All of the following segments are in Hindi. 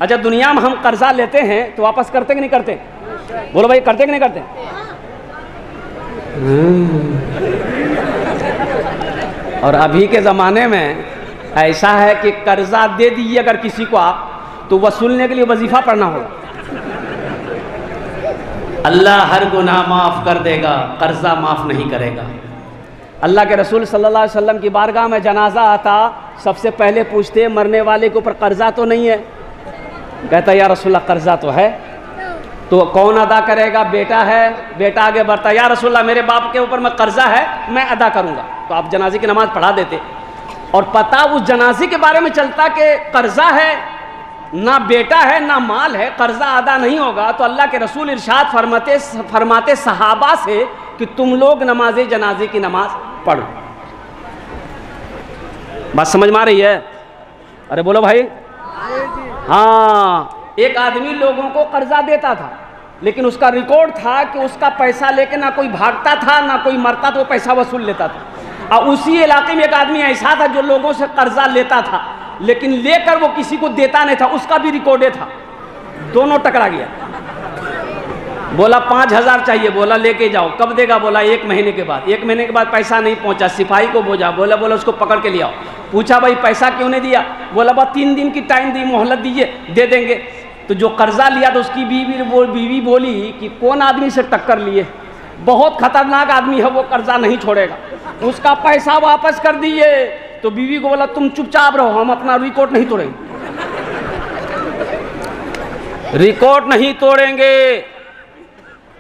अच्छा, दुनिया में हम कर्जा लेते हैं तो वापस करते कि नहीं करते? बोलो भाई, करते कि नहीं करते? और अभी के ज़माने में ऐसा है कि कर्जा दे दीजिए अगर किसी को आप, तो वसूलने के लिए वजीफा पढ़ना होगा। अल्लाह हर गुनाह माफ़ कर देगा, कर्जा माफ़ नहीं करेगा। अल्लाह के रसूल सल्लल्लाहु अलैहि वसल्लम की बारगाह में जनाजा आता, सबसे पहले पूछते मरने वाले के ऊपर कर्जा तो नहीं है? कहता या रसूलल्लाह कर्जा तो है। तो कौन अदा करेगा? बेटा है। बेटा आगे बढ़ता, या रसूलल्लाह मेरे बाप के ऊपर में कर्जा है, मैं अदा करूँगा। तो आप जनाजे की नमाज़ पढ़ा देते, और पता उस जनाजे के बारे में चलता कि कर्जा है, ना बेटा है ना माल है, कर्जा अदा नहीं होगा। तो अल्लाह के रसूल इरशाद फरमाते सहाबा से कि तुम लोग नमाज जनाजे की नमाज पढ़ो। बात समझ में आ रही है? अरे बोलो भाई। हाँ, एक आदमी लोगों को कर्जा देता था, लेकिन उसका रिकॉर्ड था कि उसका पैसा लेके ना कोई भागता था ना कोई मरता, तो वो पैसा वसूल लेता था। और उसी इलाके में एक आदमी ऐसा था जो लोगों से कर्जा लेता था, लेकिन लेकर वो किसी को देता नहीं था, उसका भी रिकॉर्ड था। दोनों टकरा गया। बोला 5,000 चाहिए, बोला लेके जाओ। कब देगा? बोला 1 महीने के बाद। 1 महीने के बाद पैसा नहीं पहुंचा, सिपाही को बोला उसको पकड़ के ले आओ। पूछा भाई पैसा क्यों नहीं दिया? बोला बस 3 दिन की टाइम दी, मोहलत दीजिए, दे देंगे। तो जो कर्जा लिया तो उसकी बीवी बोली कि कौन आदमी से टक्कर लिए, बहुत खतरनाक आदमी है, वो कर्जा नहीं छोड़ेगा, उसका पैसा वापस कर दीजिए। तो बीवी को बोला तुम चुपचाप रहो, हम अपना रिकॉर्ड नहीं तोड़ेंगे, रिकॉर्ड नहीं तोड़ेंगे।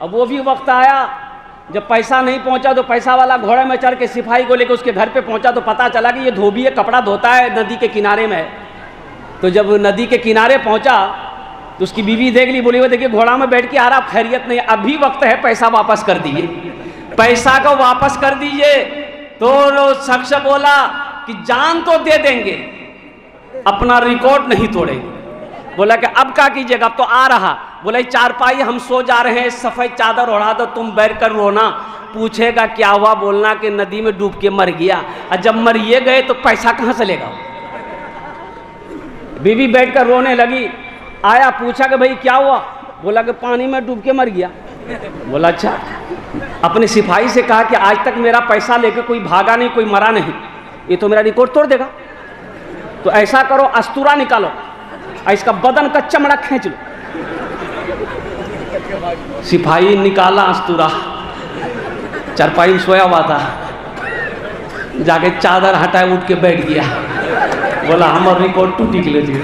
अब वो भी वक्त आया जब पैसा नहीं पहुंचा, तो पैसा वाला घोड़े में चढ़ के सिपाही को लेकर उसके घर पे पहुंचा, तो पता चला कि ये धोबी है, कपड़ा धोता है, नदी के किनारे में है। तो जब नदी के किनारे पहुंचा तो उसकी बीवी देख ली, बोली वो देखिए घोड़ा में बैठ के आ रहा, खैरियत नहीं, अभी वक्त है, पैसा वापस कर दीजिए, पैसा को वापस कर दीजिए। तो शख्स बोला कि जान तो दे देंगे, अपना रिकॉर्ड नहीं तोड़ेंगे। बोला कि अब क्या कीजिएगा? अब तो आ रहा। बोला चारपाई हम सो जा रहे हैं, सफ़ेद चादर ओढ़ा दो, तुम बैठ कर रोना, पूछेगा क्या हुआ, बोलना कि नदी में डूब के मर गया। और जब मरिए गए तो पैसा कहाँ से लेगा? बीवी बैठ कर रोने लगी। आया, पूछा कि भाई क्या हुआ? बोला कि पानी में डूब के मर गया। बोला अच्छा। अपने सिपाही से कहा कि आज तक मेरा पैसा लेकर कोई भागा नहीं, कोई मरा नहीं, ये तो मेरा रिकॉर्ड तोड़ देगा। तो ऐसा करो, अस्तूरा निकालो, इसका बदन का चमड़ा खींच लो। सिपाही निकाला अस्तूरा, चारपाई में सोया हुआ था, जाके चादर हटाए, उठ के बैठ गया। बोला हमारा रिकॉर्ड टूटी के लिए।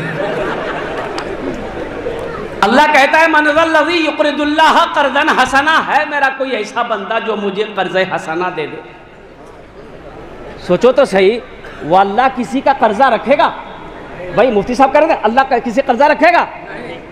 अल्लाह कहता है मनज़ल्लज़ी युक़रिदुल्लाह क़र्ज़न हसना, है मेरा कोई ऐसा बंदा जो मुझे कर्ज़ हसना दे दे। सोचो तो सही, वो अल्लाह किसी का कर्जा रखेगा? भाई मुफ्ती साहब कह रहे थे अल्लाह किसी कर्जा रखेगा?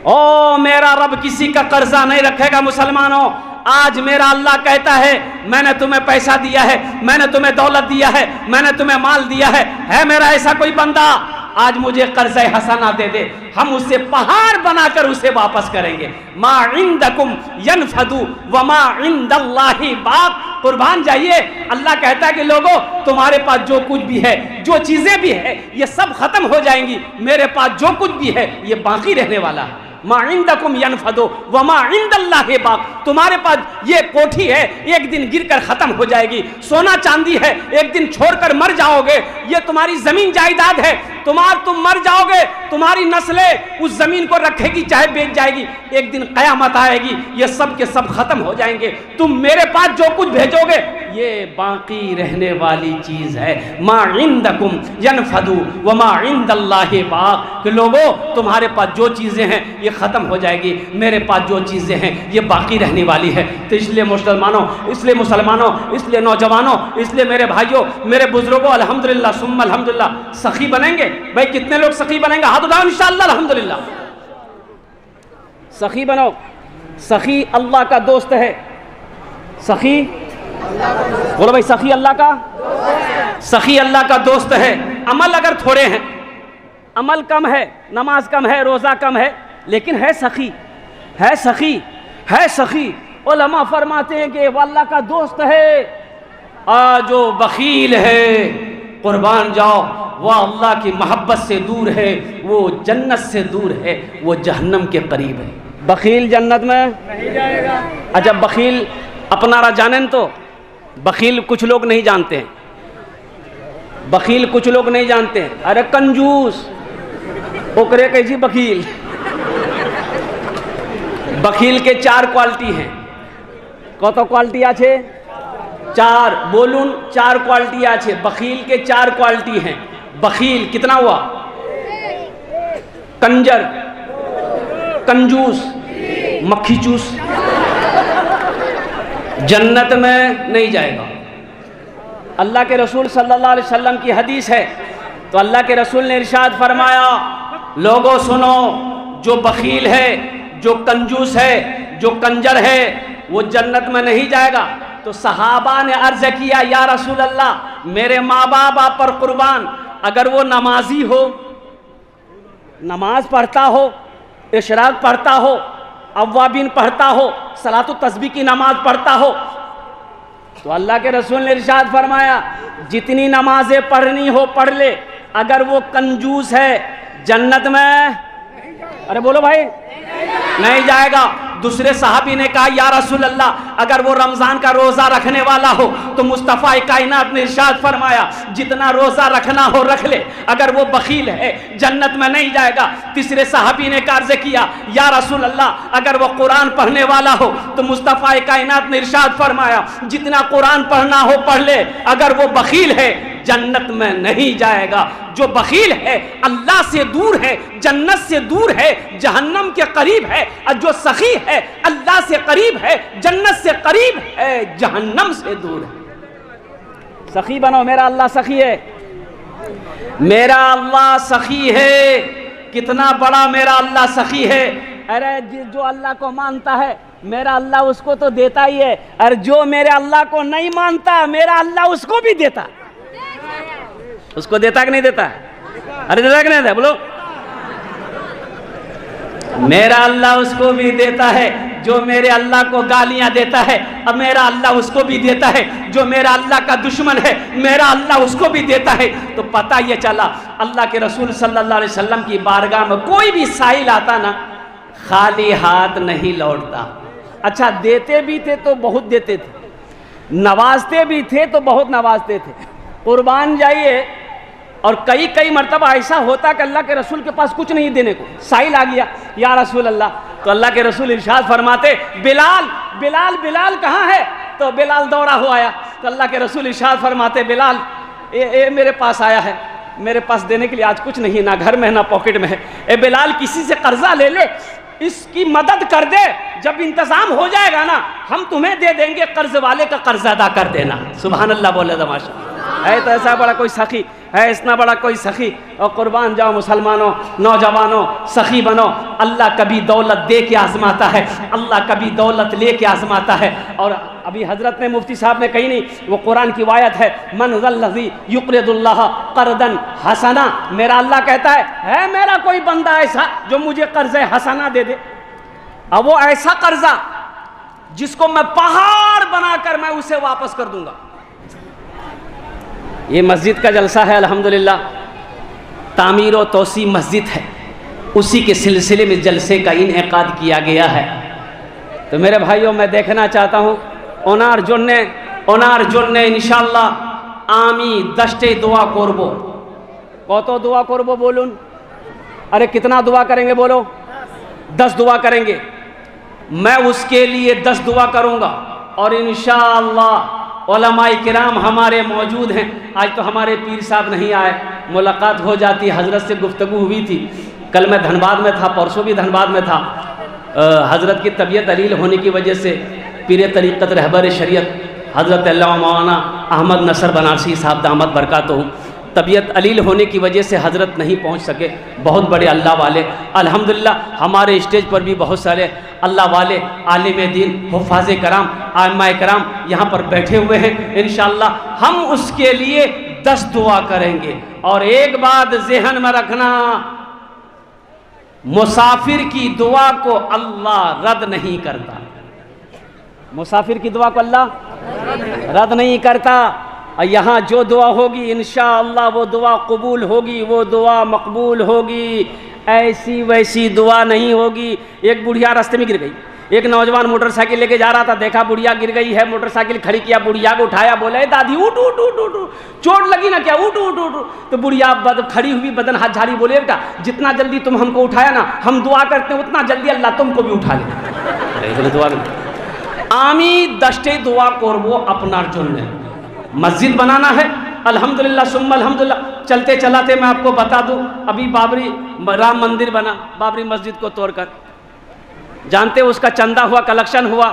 ओ मेरा रब किसी का कर्जा नहीं रखेगा। मुसलमानों, आज मेरा अल्लाह कहता है मैंने तुम्हें पैसा दिया है, मैंने तुम्हें दौलत दिया है, मैंने तुम्हें माल दिया है मेरा ऐसा कोई बंदा आज मुझे कर्ज़े हसना दे दे, हम उससे पहाड़ बनाकर उसे वापस करेंगे। मा इंदकुम यनफदु व मा इंदल्लाहि बाक़। कुर्बान जाइए, अल्लाह कहता है कि लोगों तुम्हारे पास जो कुछ भी है, जो चीज़ें भी है, ये सब खत्म हो जाएंगी, मेरे पास जो कुछ भी है ये बाकी रहने वाला है। मा इंदकुम यनफदु व मा इंदल्लाहि बाक़। तुम्हारे पास ये कोठी है, एक दिन गिरकर खत्म हो जाएगी, सोना चांदी है, एक दिन छोड़कर मर जाओगे, ये तुम्हारी जमीन जायदाद है, तुम मर जाओगे, तुम्हारी नस्लें उस जमीन को रखेगी चाहे बेच जाएगी, एक दिन कयामत आएगी, ये सब के सब खत्म हो जाएंगे। तुम मेरे पास जो कुछ भेजोगे ये बाकी रहने वाली चीज है। मा इंदकुम यनफदु व मा इंदल्लाहि बाक़। कि लोगों तुम्हारे पास जो चीजें हैं ये खत्म हो जाएगी, मेरे पास जो चीजें हैं ये बाकी रहने वाली है। तो इसलिए मुसलमानों, इसलिए नौजवानों, इसलिए मेरे भाइयों, मेरे बुजुर्गों, अल्हम्दुलिल्लाह सुम्मा अल्हम्दुलिल्लाह, सखी बनेंगे। भाई कितने लोग सखी बनेंगे? हाथ उठाओ इंशाअल्लाह। अल्हम्दुलिल्लाह सखी बनो। सखी अल्लाह का दोस्त है। सखी बोलो भाई, सखी अल्लाह का, सखी अल्लाह का दोस्त है। अमल अगर थोड़े हैं, अमल कम है, नमाज कम है, रोजा कम है, लेकिन है सखी, है सखी, है सखी। उलमा फरमाते हैं कि वो अल्लाह का दोस्त है। जो बखील है, कुर्बान जाओ, वह अल्लाह की मोहब्बत से दूर है, वो जन्नत से दूर है, वो जहन्नम के करीब है। बखील जन्नत में नहीं जाएगा। अच्छा, बखील अपना जाने तो बखील कुछ लोग नहीं जानते हैं, बखील कुछ लोग नहीं जानते हैं। अरे कंजूस ओकरे कैसी बखील। बखील के 4 क्वालिटी हैं। कत क्वालिटी आछे? 4 बोलून 4 क्वालिटी आछे। बखील के 4 क्वालिटी हैं। बखील कितना हुआ? कंजर, कंजूस, मक्खी चूस। जन्नत में नहीं जाएगा। अल्लाह के रसूल सल्लल्लाहु अलैहि वसल्लम की हदीस है, तो अल्लाह के रसूल ने इरशाद फरमाया, लोगों सुनो, जो बखील है, जो कंजूस है, जो कंजर है, वो जन्नत में नहीं जाएगा। तो सहाबा ने अर्ज किया, या रसूल अल्लाह, मेरे माँ बाप आप पर कुर्बान, अगर वो नमाजी हो, नमाज पढ़ता हो, इशराक पढ़ता हो, अव्वाबीन पढ़ता हो, सलातु तस्बीह की नमाज पढ़ता हो, तो अल्लाह के रसूल ने इरशाद फरमाया, जितनी नमाजें पढ़नी हो पढ़ ले, अगर वो कंजूस है जन्नत में, अरे बोलो भाई, नहीं जाएगा। दूसरे सहाबी ने कहा, या रसूल अल्लाह, अगर वो रमजान का रोजा रखने वाला हो, तो मुस्तफ़ा कायनात ने इरशाद फरमाया, जितना रोजा रखना हो रख ले, अगर वो बखील है जन्नत में नहीं जाएगा। तीसरे सहाबी ने अर्ज किया, या रसूल अल्लाह, अगर वो कुरान पढ़ने वाला हो, तो मुस्तफ़ा कायनात ने इरशाद फरमाया, जितना कुरान पढ़ना हो पढ़ ले, अगर वो बखील है जन्नत में नहीं जाएगा। जो बखील है अल्लाह से दूर है, जन्नत से दूर है, जहन्नम के करीब है, और जो सखी है अल्लाह से करीब है, जन्नत से करीब है, जहन्नम से दूर है। सखी बनो, मेरा अल्लाह सखी है, मेरा अल्लाह सखी है। कितना बड़ा मेरा अल्लाह सखी है। अरे जो अल्लाह को मानता है, मेरा अल्लाह उसको तो देता ही है, और जो मेरे अल्लाह को नहीं मानता, मेरा अल्लाह उसको भी देता। उसको देता कि नहीं देता? अरे देता कि नहीं देता? बोलो। मेरा अल्लाह उसको भी देता है जो मेरे अल्लाह को गालियां देता है, अब मेरा अल्लाह उसको भी देता है। जो मेरा अल्लाह का दुश्मन है, मेरा अल्लाह उसको भी देता है। तो पता ये चला, अल्लाह के रसूल सल्लल्लाहु अलैहि वसल्लम की बारगाह में कोई भी साइल आता ना, खाली हाथ नहीं लौटता। अच्छा, देते भी थे तो बहुत देते थे, नवाजते भी थे तो बहुत नवाजते थे। कुर्बान जाइए, और कई कई मरतबा ऐसा होता कि अल्लाह के रसूल के पास कुछ नहीं देने को, साइल आ गया, या रसूल अल्लाह, तो अल्लाह के रसूल इरशाद फरमाते, बिलाल बिलाल बिलाल कहाँ है? तो बिलाल दौड़ा हुआ आया, तो अल्लाह के रसूल इरशाद फरमाते, बिलाल ये मेरे पास आया है, मेरे पास देने के लिए आज कुछ नहीं, ना घर में है ना पॉकेट में है। ए बिलाल, किसी से कर्जा ले ले, इसकी मदद कर दे, जब इंतजाम हो जाएगा ना, हम तुम्हें दे देंगे, कर्ज वाले का कर्ज अदा कर देना। सुभान अल्लाह बोले तमाशा है। तो ऐसा बड़ा कोई सखी है, इतना बड़ा कोई सखी। और कुर्बान जाओ मुसलमानों, नौजवानों, सखी बनो। अल्लाह कभी दौलत दे के आजमाता है, अल्लाह कभी दौलत ले के आजमाता है। और अभी हजरत ने, मुफ्ती साहब ने कही नहीं, वो कुरान की आयत है, मन ज़ल्लज़ी युक़रिदुल्लाह क़र्ज़न हसना। मेरा अल्लाह कहता है मेरा कोई बंदा ऐसा जो मुझे कर्ज़ हसना दे दे। अब वो ऐसा कर्जा जिसको मैं पहाड़ बनाकर मैं उसे वापस कर दूंगा। ये मस्जिद का जलसा है, अल्हम्दुलिल्लाह, तामीर और तोसी मस्जिद है, उसी के सिलसिले में जलसे का इनेकाद किया गया है। तो मेरे भाइयों, मैं देखना चाहता हूँ ओनार जन्ने इंशाल्लाह आमी 10टे दुआ करबो। कत दुआ करबो बोलून? अरे कितना दुआ करेंगे बोलो? 10 दुआ करेंगे। मैं उसके लिए 10 दुआ करूँगा, और इंशाअल्लाह उलमाए किराम हमारे मौजूद हैं। आज तो हमारे पीर साहब नहीं आए, मुलाकात हो जाती, हज़रत से गुफ्तगू हुई थी। कल मैं धनबाद में था, परसों भी धनबाद में था। हज़रत की तबीयत अलील होने की वजह से पीर तरीक़त रहबर शरीयत हज़रत अल्लामा मौलाना अहमद नसर बनारसी साहब दामद बरकातहू, तबीयत अलील होने की वजह से हज़रत नहीं पहुंच सके। बहुत बड़े अल्लाह वाले, अल्हम्दुलिल्लाह हमारे स्टेज पर भी बहुत सारे अल्लाह वाले, आलिम दीन, हुफ़ाज़ कराम, आइम्मा कराम यहाँ पर बैठे हुए हैं। इंशाअल्लाह हम उसके लिए 10 दुआ करेंगे। और एक बात ज़हन में रखना, मुसाफिर की दुआ को अल्लाह रद्द नहीं करता। मुसाफिर की दुआ को अल्लाह रद्द नहीं करता। और यहाँ जो दुआ होगी इंशाअल्लाह वो दुआ कबूल होगी, वो दुआ मकबूल होगी। ऐसी वैसी दुआ नहीं होगी। एक बुढ़िया रास्ते में गिर गई, एक नौजवान मोटरसाइकिल लेके जा रहा था, देखा बुढ़िया गिर गई है, मोटरसाइकिल खड़ी किया, बुढ़िया को उठाया, बोले दादी उठ उठ उठ उठ उठ, चोट लगी ना क्या, उठ उठ उठ। तो बुढ़िया खड़ी हुई बदन हाथ झाड़ी, बोले बेटा जितना जल्दी तुम हमको उठाया ना, हम दुआ करते हैं उतना जल्दी अल्लाह तुमको भी उठा ले। दुआ आमी दस्ते दुआ करबो अपनार जन्य। मस्जिद बनाना है, अल्हम्दुलिल्लाह सुम्मा अल्हम्दुलिल्लाह। चलते चलाते मैं आपको बता दूं, अभी बाबरी राम मंदिर बना, बाबरी मस्जिद को तोड़कर, जानते हो उसका चंदा हुआ, कलेक्शन हुआ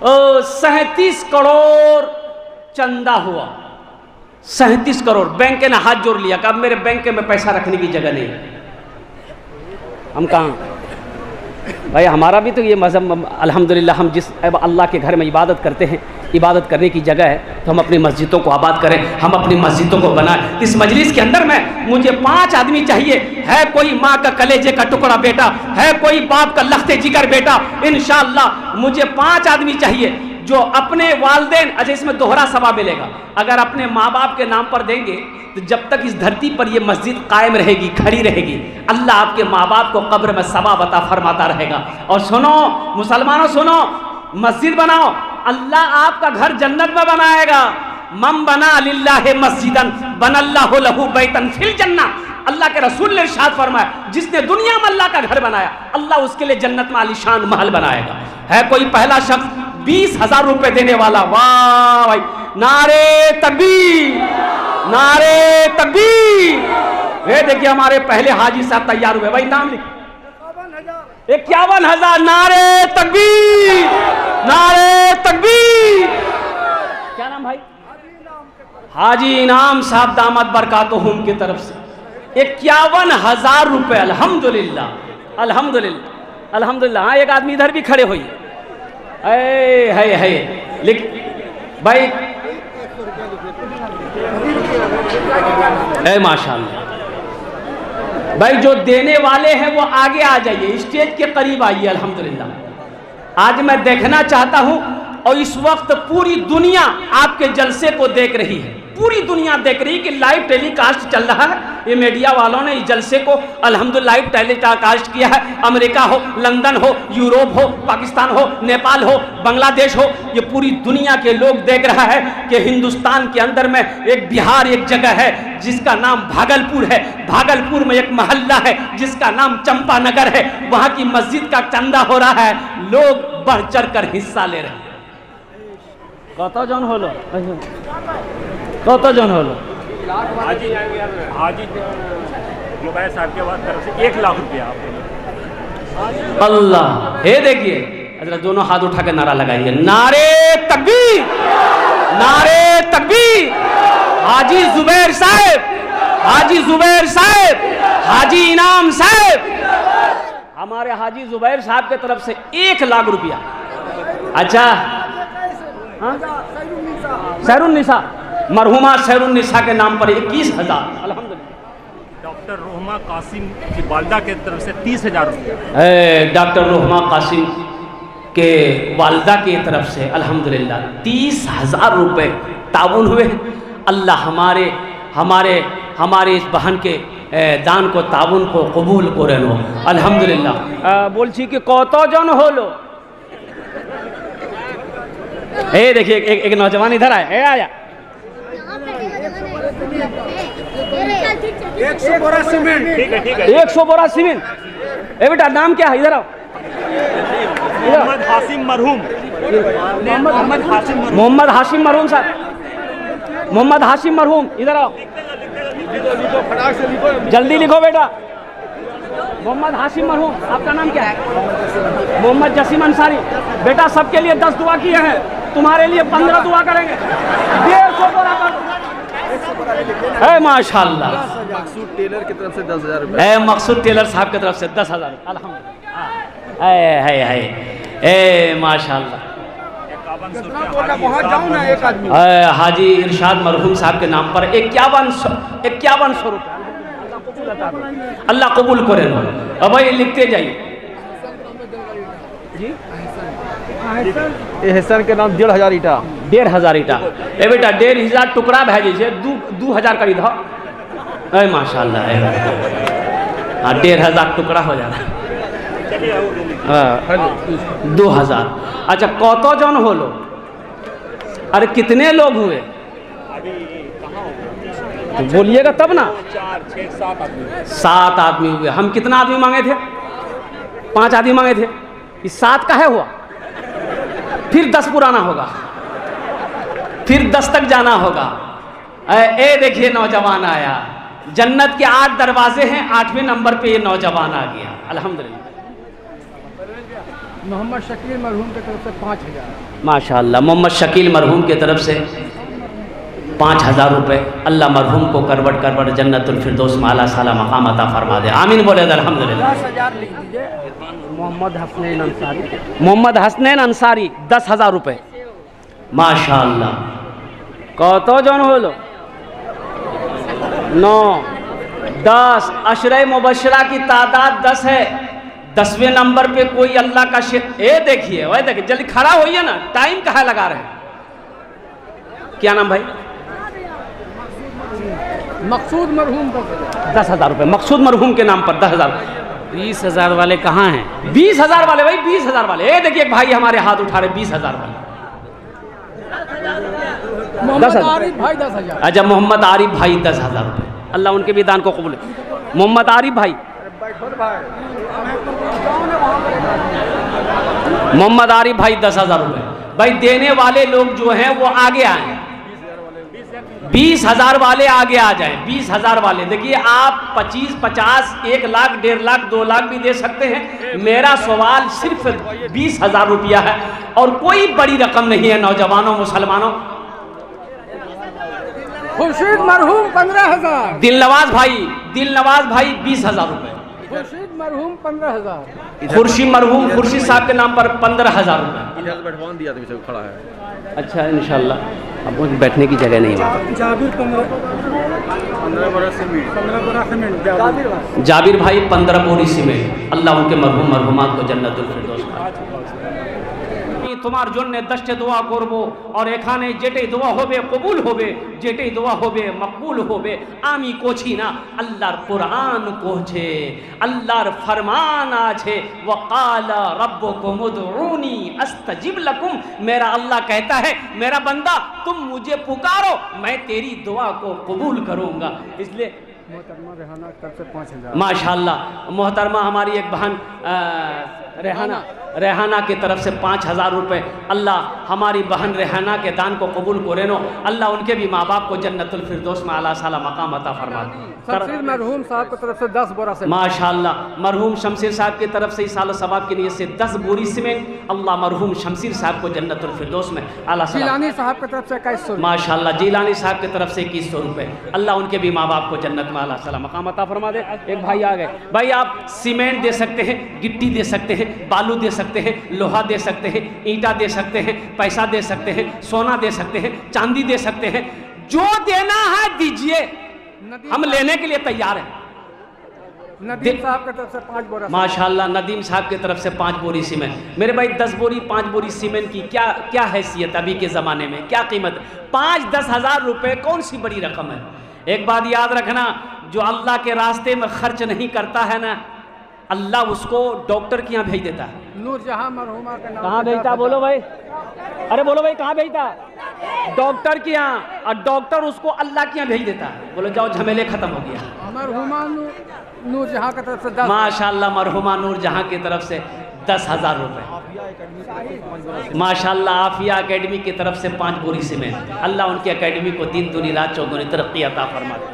37 करोड़ चंदा हुआ। 37 करोड़। बैंक ने हाथ जोड़ लिया कि अब मेरे बैंक में पैसा रखने की जगह नहीं। हम कहाँ भाई, हमारा भी तो ये मज़हब, अल्हम्दुलिल्लाह हम जिस अल्लाह के घर में इबादत करते हैं, इबादत करने की जगह है, तो हम अपनी मस्जिदों को आबाद करें, हम अपनी मस्जिदों को बनाएं। इस मजलिस के अंदर में मुझे 5 आदमी चाहिए। है कोई माँ का कलेजे का टुकड़ा बेटा, है कोई बाप का लख्ते जिगर बेटा, इंशाअल्लाह मुझे 5 आदमी चाहिए जो अपने वालदेन, अच्छा इसमें दोहरा सवाब मिलेगा, अगर अपने माँ बाप के नाम पर देंगे तो जब तक इस धरती पर ये मस्जिद कायम रहेगी, खड़ी रहेगी, अल्लाह आपके माँ बाप को कब्र में सवाब अता फरमाता रहेगा। और सुनो मुसलमानों, सुनो, मस्जिद बनाओ, अल्लाह आपका घर जन्नत में बनाएगा। मम बना लिल्लाहि मस्जिदन बनल्लाहु लहू बैतन फिल जन्नह। अल्लाह के रसूल ने इरशाद फरमाया, जिसने दुनिया में अल्लाह का घर बनाया, अल्लाह उसके लिए जन्नत में आलीशान महल बनाएगा। है कोई पहला शख्स 20,000 रुपए देने वाला? वाह भाई, नारे तकबीर, नारे तकबीर। ये देखिए हमारे पहले हाजी साहब तैयार हुए, भाई नाम लिख, 51,000। नारे तकबीर, नारे तकबीर। क्या नाम भाई? हाजी इनाम साहब दामद बरकातुहुम की तरफ से 51,000 रुपए। अल्हम्दुलिल्लाह, अल्हम्दुलिल्लाह, अल्हम्दुलिल्लाह। हाँ, एक आदमी इधर भी खड़े हुई है लेकिन भाई माशाअल्लाह भाई, जो देने वाले हैं वो आगे आ जाइए, स्टेज के करीब आइए। अल्हम्दुलिल्लाह आज मैं देखना चाहता हूं, और इस वक्त पूरी दुनिया आपके जलसे को देख रही है, पूरी दुनिया देख रही है कि लाइव टेलीकास्ट चल रहा है। ये मीडिया वालों ने इस जलसे को अल्हम्दुलिल्लाह लाइव टेलीकास्ट किया है। अमेरिका हो, लंदन हो, यूरोप हो, पाकिस्तान हो, नेपाल हो, बांग्लादेश हो, ये पूरी दुनिया के लोग देख रहा है कि हिंदुस्तान के अंदर में एक बिहार एक जगह है जिसका नाम भागलपुर है। भागलपुर में एक मोहल्ला है जिसका नाम चंपानगर है। वहाँ की मस्जिद का चंदा हो रहा है, लोग बढ़ चढ़ कर हिस्सा ले रहे हैं। কতজন হলো? কতজন হলো? हाजी जुबैर साहब के तरफ से 1 लाख रुपया आपको। अल्लाह, हे देखिए अजरा दोनों हाथ उठा के नारा लगाइए, नारे तकबीर, नारे तकबीर। हाजी जुबैर साहब, हाजी जुबैर साहब, हाजी इनाम साहब, हमारे हाजी जुबैर साहब की तरफ से 1 लाख रुपया। अच्छा, सैरुन्निसा, मरहुमा सैरुन्निसा के नाम पर 21,000। अल्हम्दुलिल्लाह। डॉक्टर रोहमा कासिम की वालदा के तरफ से 30,000 रुपया। डॉक्टर रोहमा कासिम के वालदा की तरफ से अल्हम्दुलिल्लाह 30,000 रुपए ताउन हुए। अल्लाह हमारे हमारे हमारे इस बहन के दान को, ताउन को कबूल करें। अल्हम्दुलिल्लाह। बोलছি कि কতজন হলো? देखिए एक नौजवान इधर आया, आया 100 बोरा सीमेंट। ठीक है, ठीक है। 100 बोरा सीमेंट। बेटा नाम क्या है? इधर आओ। मोहम्मद हाशिम मरहूम। मोहम्मद हाशिम मरहूम साहब, मोहम्मद हाशिम मरहूम, इधर आओ। जल्दी लिखो बेटा। मोहम्मद हाशिम मरहूम, आपका नाम क्या है? मोहम्मद जसीम अंसारी। बेटा सबके लिए 10 दुआ किए हैं, तुम्हारे लिए 15 दुआ करेंगे। 150 बोरा है माशाल्लाह। मकसूद टेलर की तरफ से 10,000 रुपये। मकसूद टेलर साहब की तरफ से 10,000। अल्हम्दुलिल्लाह। है माशाल्लाह। हाजी इरशाद मरहूम साहब के नाम पर 5100 रुपये। अल्लाह कबूल करे। अब भाई लिखते जाइए जी। ये हिस्सन के नाम 1500 ईटा 1500 ईटा। ए बेटा 1500 टुकड़ा भेजे छे 2000 करी दो। ए माशाल्लाह है। हाँ 1500 टुकड़ा हो जाना। हाँ 2000। अच्छा कतो जन हो लो? अरे कितने लोग हुए? तो बोलिएगा तब ना। 4, 6, 7 आदमी। 7 आदमी हुए। हम कितना आदमी मांगे थे? 5 आदमी मांगे थे। इस 7 का है हुआ, फिर 10 पुराना होगा, फिर 10 तक जाना होगा। ए देखिए नौजवान आया। जन्नत के 8 दरवाजे हैं, 8वें नंबर पे ये नौजवान आ गया। अल्हम्दुलिल्लाह। मोहम्मद शकील मरहूम की तरफ से 5000। माशाअल्लाह। मोहम्मद शकील मरहूम की तरफ से 5000 रुपये। अल्लाह मरहूम को करवट करवट जन्नतुल फिरदौस में आला साला मकाम अता फरमा दे। आमीन बोले अल्हम्दुलिल्लाह। 10000 लिख दीजिए। मोहम्मद हसनैन अंसारी। मोहम्मद हसनैन अंसारी 10,000 रुपये। माशाअल्लाह। कतो जन हो लो? 9, 10। अशरे मुबशरा की तादाद 10 है। 10वें नंबर पे कोई अल्लाह का ए देखिए, वह देखिए, जल्दी खड़ा होइए ना, टाइम कहाँ लगा रहे हैं? क्या नाम भाई? मकसूद मरहूम 10,000 रुपये। मकसूद मरहूम के नाम पर 10,000। 20,000 वाले कहाँ हैं? 20,000 वाले भाई, 20,000 वाले। ए देखिए एक भाई हमारे हाथ उठा रहे 20,000 वाले। मोहम्मद आरिफ भाई 10,000। अच्छा मोहम्मद आरिफ भाई 10,000 रुपये। अल्लाह उनके भी दान को कबूल। मोहम्मद आरिफ भाई, मोहम्मद आरिफ भाई 10,000 रुपये। भाई देने वाले लोग जो हैं वो आगे आए। 20,000 वाले आगे आ जाएं। 20,000 वाले देखिए, आप 25, 50, 1 लाख, 1.5 लाख, 2 लाख भी दे सकते हैं। मेरा सवाल सिर्फ 20,000 रुपया है और कोई बड़ी रकम नहीं है। नौजवानों मुसलमानों, खुर्शीद मरहूम 15,000। दिलनवाज भाई 20,000 रुपये। खुर्शीद मरहूम 15,000। खुर्शीद मरहूम खुर्शीद साहब के नाम पर 15,000 रुपये। इधर बैठवान दिया तो सब खड़ा है। अच्छा इंशाल्लाह। अब उस बैठने की जगह नहीं है। जाबिर 15 बरस से मीट 15 बरस में जाबिर भाई 15 बोरी सीमेंट। अल्लाह उनके मरहूम मरहुमात को जन्नतुल फिरदौस में। তোমার জন্য 10টে দোয়া করব আর এখানে যেটাই দোয়া হবে কবুল হবে, যেটাই দোয়া হবে মকবুল হবে। আমি করছি না, আল্লাহর কোরআন কোছে, আল্লাহর ফরমান আছে, ওয়াকালা रब्बुकुम उदऊनी अस्तजिब लकुम। मेरा अल्लाह कहता है मेरा बंदा तुम मुझे पुकारो, मैं तेरी दुआ को कबूल करूँगा। इसलिए मोहतरमा रेहाना की तरफ से 5,000। माशाल्लाह। मोहतरमा हमारी एक बहन रेहाना की तरफ से 5,000 रुपये। अल्लाह हमारी बहन रेहाना के दान को कबूल करे नो। अल्लाह उनके भी माँ बाप को जन्नतुल फिरदौस में आला साला मकाम अता फरमा दे। शमशीर मरहूम साहब की तरफ से 10 बोरा से माशाल्लाह। मरहूम शमशीर साहब की तरफ से इस साल सवाब की नीयत से 10 बोरी सीमेंट। अल्लाह मरहूम शमशीर साहब को जन्नतुल फिरदौस में आला साला। जिलानी साहब की तरफ से 2100। माशाल्लाह। जिलानी साहब की तरफ से 2100 रुपये। अल्लाह उनके भी माँ बाप को जन्नत में आला साला मकाम अता फरमा दे। एक भाई आ गए। भाई आप सीमेंट दे सकते हैं, गिट्टी दे सकते हैं, बालू दे सकते हैं, लोहा दे सकते हैं, ईंटा दे सकते हैं, पैसा दे सकते हैं, सोना दे सकते हैं, चांदी दे सकते हैं। जो देना है दीजिए, हम लेने के लिए तैयार हैं। नदीम साहब की तरफ से 5 बोरा। माशाल्लाह। नदीम साहब की तरफ से 5 बोरी सीमेंट। मेरे भाई 10 बोरी 5 बोरी सीमेंट की क्या हैसियत अभी के ज़माने में, क्या कीमत? 5-10 हज़ार रुपये कौन सी बड़ी रकम है। एक बात याद रखना, जो अल्लाह के रास्ते में खर्च नहीं करता है ना, अल्लाह उसको डॉक्टर के यहाँ भेज देता है। नूरजहां मरहूमा के नाम। कहाँ भेजता? बोलो भाई, अरे बोलो भाई, कहाँ भेजता? डॉक्टर के यहाँ। और डॉक्टर उसको अल्लाह के यहाँ भेज देता है। बोलो जाओ झमेले खत्म हो गया। मरहूमा नूरजहां की तरफ से 10। माशाल्लाह। मरहुमा नूरजहां की तरफ से 10,000 रुपये। माशाल्लाह। आफिया एकेडमी की तरफ से 5 बोरी सीमेंट। अल्लाह उनकी एकेडमी को दिन दुनी रात चौगुनी तरक्की अता फरमा दे।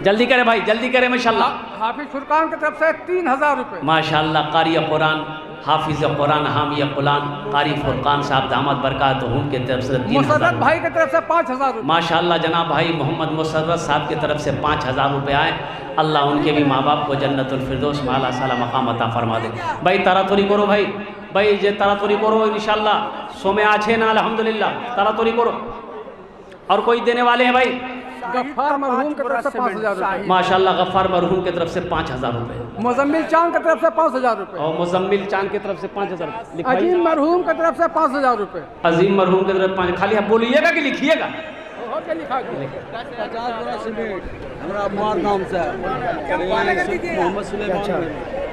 जल्दी करें भाई, जल्दी करें। माशाल्लाह। हाफिज फुरकान की तरफ से 3,000 रुपये। माशाल्लाह। कारी कुरान, हाफिज कुरान, हामी कुरान, कारी फुरकान साहब दामद बरकातहुम की तरफ से 3,000 मुसर्रत भाई की तरफ से 5,000 रुपये। माशाल्लाह। जनाब भाई मोहम्मद मुसर्रत साहब की तरफ से 5,000 रुपये आए। अल्लाह उनके भी माँ बाप को जन्नतुल फिरदौस में आला साला मकाम अता फरमा दे। भाई तारातुरी करो भाई जे तारातुरी करो इंशाल्लाह सोमे आछे ना अल्हम्दुलिल्लाह। तारातुरी करो। और कोई देने वाले हैं भाई? गफ्फार मरहूम की तरफ से 5,000 रुपये, माशाल्लाह गफ्फार मरहूम की तरफ से 5,000 रुपये मुजम्मिल चांद की तरफ से 5,000 रुपये, और मुजम्मिल चांद की तरफ से 5,000 लिखवाइए। अजीम मरहूम की तरफ से 5,000 रुपये। अजीम मरहूम की तरफ 5, खाली आप बोलिएगा कि लिखिएगा?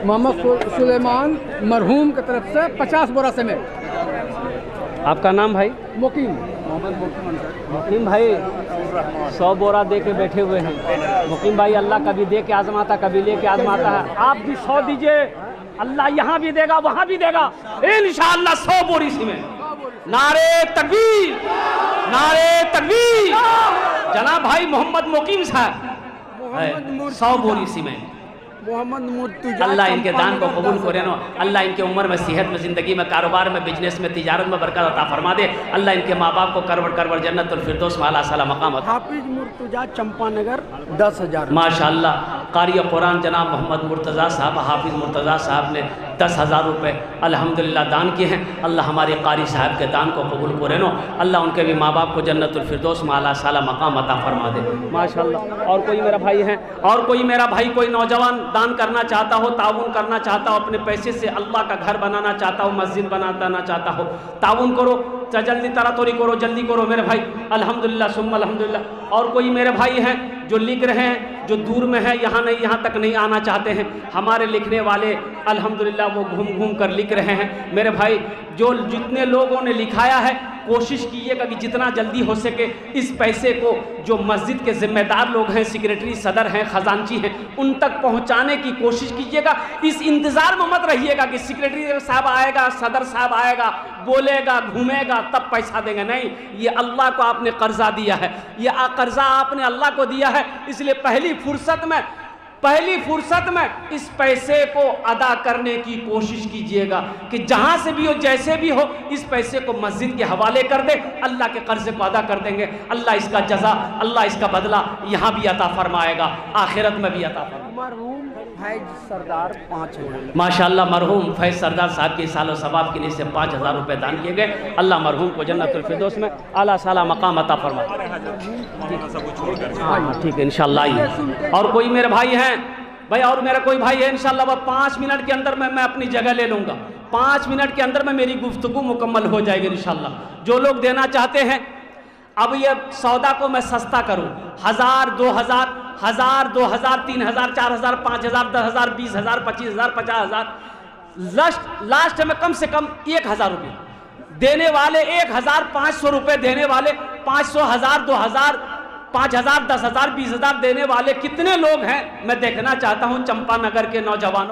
मोहम्मद सुलेमान मरहूम की तरफ से 50 बोरा सीमेंट। आपका नाम भाई? मुकीम मुकीम भाई 100 बोरा दे के बैठे हुए हैं। मुकीम भाई अल्लाह कभी दे के आजमाता, कभी ले के आजमाता है। आप भी 100 दीजिए, अल्लाह यहाँ भी देगा वहाँ भी देगा इंशाअल्लाह। 100 बोरी सीमेंट। नारे तकबीर, नारे तकबीर। जनाब भाई मोहम्मद मुकीम साहब 100 बोरी सीमेंट। मोहम्मद मुर्तजा अल्लाह इनके दान को कबूल करे नो। अल्लाह इनके उम्र में, सेहत में, ज़िंदगी में, कारोबार में, बिजनेस में, तिजारत में बरकत अता फरमा दे। अल्लाह इनके माँ बाप को करवर करवर जन्नतुल फिरदौस में आला साला मकाम अता। हाफिज मुर्तजा चंपानगर 10,000। माशाअल्लाह कारी कुरान जनाब मोहम्मद मुर्तज़ा साहब, हाफिज़ मुर्तज़ा साहब ने 10,000 रुपये अल्हम्दुलिल्लाह दान किए हैं। अल्लाह हमारे कारी साहब के दान को कबूल करे नो। अल्लाह उनके भी माँ बाप को जन्नतुल फिरदौस में आला साला मकाम अता फरमा दे। माशाअल्लाह। और कोई मेरा भाई है, और कोई मेरा भाई, कोई नौजवान दान करना चाहता हो, ताउन करना चाहता हो, अपने पैसे से अल्लाह का घर बनाना चाहता हो, मस्जिद बनाना चाहता हो, ताउन करो, जल्दी तरातोरी करो, जल्दी करो मेरे भाई। अल्हम्दुलिल्लाह सुम्मा अल्हम्दुलिल्लाह। और कोई मेरे भाई हैं जो लिख रहे हैं, जो दूर में है, यहाँ नहीं, यहाँ तक नहीं आना चाहते हैं, हमारे लिखने वाले अल्हम्दुलिल्लाह वो घूम घूम कर लिख रहे हैं। मेरे भाई जो जितने लोगों ने लिखाया है, कोशिश कीजिएगा कि जितना जल्दी हो सके इस पैसे को जो मस्जिद के ज़िम्मेदार लोग हैं, सेक्रेटरी, सदर हैं, ख़जानची हैं, उन तक पहुंचाने की कोशिश कीजिएगा। इस इंतज़ार में मत रहिएगा कि सेक्रेटरी साहब आएगा, सदर साहब आएगा, बोलेगा, घूमेगा तब पैसा देंगे। नहीं, ये अल्लाह को आपने कर्जा दिया है, ये कर्जा आपने अल्लाह को दिया है। इसलिए पहली फुर्सत में इस पैसे को अदा करने की कोशिश कीजिएगा कि जहाँ से भी हो, जैसे भी हो, इस पैसे को मस्जिद के हवाले कर दे। अल्लाह के कर्जे को अदा कर देंगे। अल्लाह इसका जज़ा, अल्लाह इसका बदला यहाँ भी अता फरमाएगा, आखिरत में भी अता फरमाएगा। मरहूम फैज सरदार 5,000। माशाअल्लाह मरहूम फैज सरदार साहब के सालो सवाब के लिए से 5,000 रुपये दान किए गए। अल्लाह मरहूम को जन्नतुल फिरदौस में आला साला मकाम अता फरमाए। हाँ ठीक है इंशाअल्लाह। और कोई मेरे भाई हैं भाई, और मेरा कोई भाई है इंशाअल्लाह, वह 5 मिनट के अंदर मैं अपनी जगह ले लूँगा। 5 मिनट के अंदर में मेरी गुफ्तगू मुकम्मल हो जाएगी इंशाअल्लाह। जो लोग देना चाहते हैं, अब ये सौदा को मैं सस्ता करूँ, 1,000, 2,000, 1,000, 2,000, 3,000, 4,000, 5,000, 10,000, 20,000, 25,000, 50,000, लास्ट में कम से कम 1,000 रुपये देने वाले, 1,500 रुपये देने वाले, 500, 1,000, 2,000, 5,000, 10,000, 20,000 देने वाले कितने लोग हैं मैं देखना चाहता हूं। चंपानगर के नौजवानों